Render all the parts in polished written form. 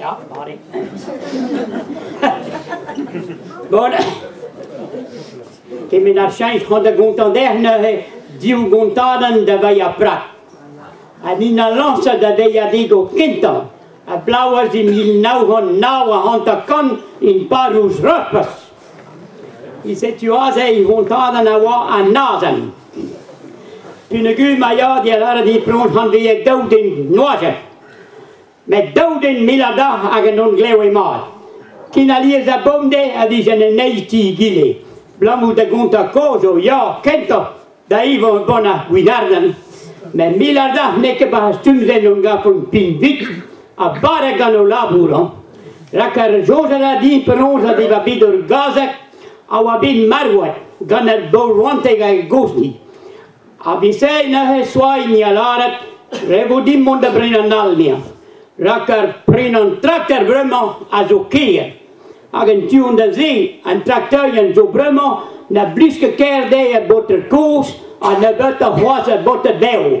Ja, Mari. Bon. Que me naar schijnt gaan de gontanderne die gontaden de wij prat. En in een landse dat wij die go kinten. En blauwe die mil nou gaan nauwe hand kan in parus ruppers. Je zet je als hij gontaden aan nazen. Toen ik maar ja die hadden die proon gaan weer dood in noazen. Met dood in middag en non gleeuwe maat. Kinalier de bomde en die zijn een neiti gile. Blamu de gonta kozo, ja, kent toch? Dat even een bonne guinarden. Met miljardag nekke bahastum zijn om gaan van pinvik. A bare gaan laboeren. Rakker zoze die per ons die we bij door Gazak. A we bij Marwat. Gaan er boorwante gaan goosni. A we zijn naar het zwaai niet alaret. Revo die monde brengen al meer. Rakker brengen tractor brummen als oké. Agentuur de zee en tractuien zo brummen. Na bliske keer die je boter koos. En na buiten was het boter deel.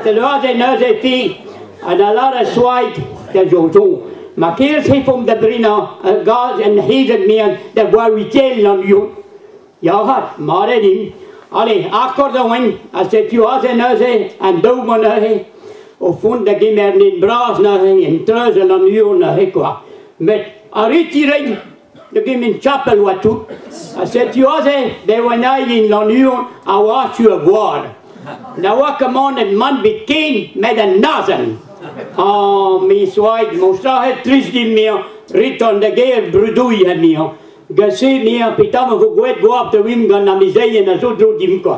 Te laat en nu zit hij. En dan laat het zwaait. Dat is zo. Maar keers heeft om de brengen gas en heet het meer. Dat waar we tellen aan jou. Ja, maar het niet. Allee, akkoorden. Als het je als en nu zit. En doe maar nu. Of vond dat je meer niet braas naar en truizen aan jou naar qua. Met aritiering, dan ging in chapel wat toe. Als het je was, dan was je in l'union, en was je waar. Dan was een man bekend met een nazen. Ah, mijn zwaait, moest het triest niet meer, rit aan de geer, broedoei het meer. Gezien meer, pitame voor goed, go op de wim gaan naar miserie en zo doet hij me.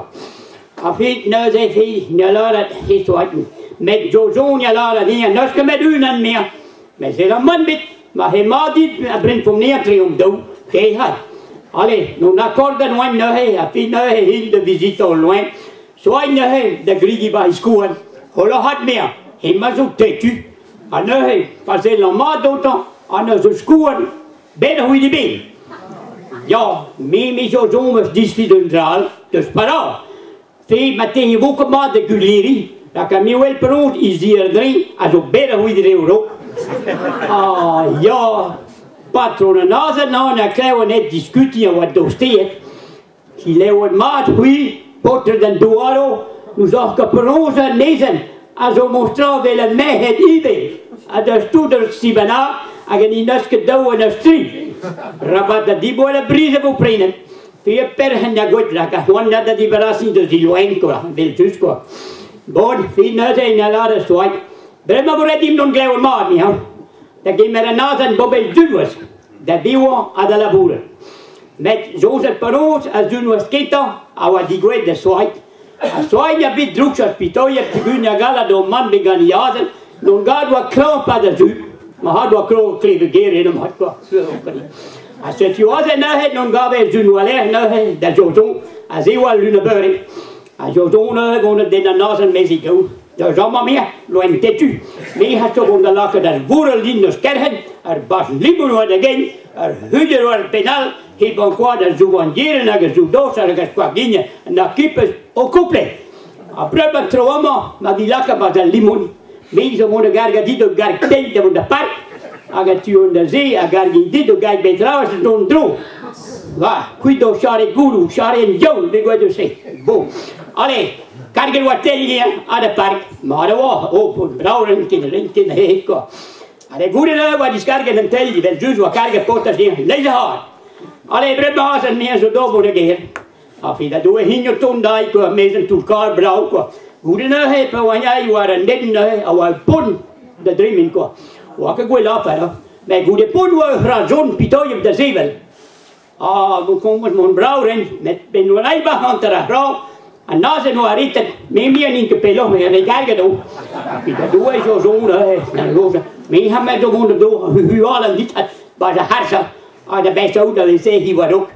Afheid, nou zei hij, nou laat het, hij zwaait. Met zo'n, ja laat het niet, nou is het met u niet meer. Maar ze een man bit. Maar hij maakt dit, hij brengt van neer triom doen. Hij had. Allee, nu akkoorden wijn nu hij, hij vindt nu hij heel de visite al wijn. Zwaai nu hij, de griegie bij schoen. Hola had meer. Hij maar zo têtu. En nu hij, pas hij lang maat doet dan, en zo schoen. Bijna hoe die been. Ja, mee zo zomers disfidundraal. Dus paraal. Vee met tegen woeken maat de gulerie. Dat kan mij wel brood is die er drie. En zo bijna hoe die er ook. Ah ja, patronen nazen nou, dan krijgen we net discussiëren wat er staat. Die leeuwen maat hoe, boter dan doaro, nu zag ik per ons lezen, en zo moest er willen mij het idee. En dan stond er Sibana, en je niet nuske douwen naar street. Rabat dat die boeren briezen voor brengen. Vier pergen dat goed, dat kan gewoon dat die verrassing dus die loen kwam, wil dus kwam. Bon, vier nuizen in de lade zwaait. Breng maar voor het team non gleeuwen maat niet, hè. Dat ging met een naast en bobbel duwers. Dat duwen aan de laboeren. Met zoals het per ons, als doen was kitten, en wat die gooit de zwaait. Als zwaait je bit drugs als pitooi, je hebt de gala door man begaan jazen, dan gaat wat kramp aan de zuur. Maar had wat kroon kleven geer in hem, had wat. Als het je was en nou het, dan gaat wij doen wel echt, nou het, dat is zo. Als hij wel lunebeuring. Als je zo nou, gewoon het in de naast en met zich doen. Dat is allemaal meer, loin tetu. Mee had toch om de lachen dat boerenlien dus kergen, er bas limon worden geen, er huider worden penal, heeft een kwaad dat zo van jaren en zo doos en dat kwak dingen en dat kippen ook compleet. Après ben trouwens, maar die lachen was een limon. Mensen moeten garga dit ook gar tenten van de park, en tu on de zee, en garga dit ook gar bij trouwens doen droog. Ja, cuido share guru, share en jou, dit wat je zegt. Boom. Allee. Kargen wat tellen aan de park, maar dat was ook brouwen kinderen heet ko. En de goede nou wat is kargen en tellen, wel juist wat kargen potas die lezen hard. Allee, bremmaas en meer zo dood moeten gaan. Af je dat doen, hinger toen daar ik meestal toen elkaar brouw ko. Goede nou hebben wanneer jij waren net en wat pon de dreaming ko. Wat ik wil laten, maar goede pon was grazon pitoy op de zevel. Ah, we komen met brouwen met ben wel even aan te brouw. En na zijn we ritten, met mij in de pelot, maar ik ga het doen. Dat doe ik zo zo, maar gaan met zo'n doen, u allen niet had, maar de hersen, en de beste oude, dat zeg je wat ook.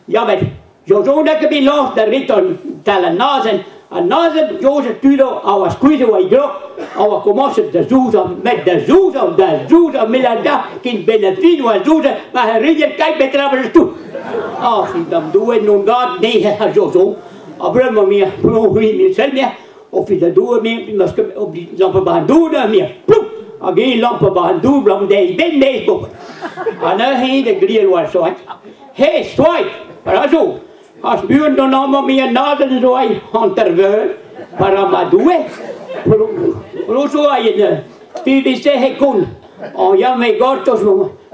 Ja, maar zo dat ik ben los, de ritten tellen na zijn, en na zijn, zo ze turen, en we squeezen wat druk, en we komen de zoezen, met de zoezen, miljardair, kind binnen 10 was zoezen, maar een ridder kijkt met trappers toe. Ah, dan doe ik nog dat, nee, zo. Aber man mir probiert mir selber, ob wir da durch mir, was ob die Lampe machen durch mehr. geen lampen bij double om die ben meekomen. En dan ging de grill was zo. Hé, zwaai, maar zo. Als buren dan allemaal meer naden zwaai, aan terwijl, maar aan maar doen. Hoe zwaai je? Die zeggen kon. Oh ja, mijn gortos,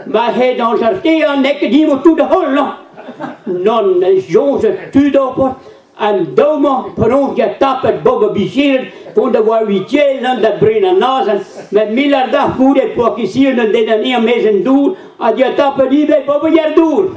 maar hij dan zegt, ja, nekken die moet toe de hol. Dan is Jozef tuurdoper. En domo per ons getapperd boven bijzien van de warwitjel en de bruine nazen met miljardag moeder pakisieren en die dan niet aan mij zijn doel en je tappen die bij boven je doel.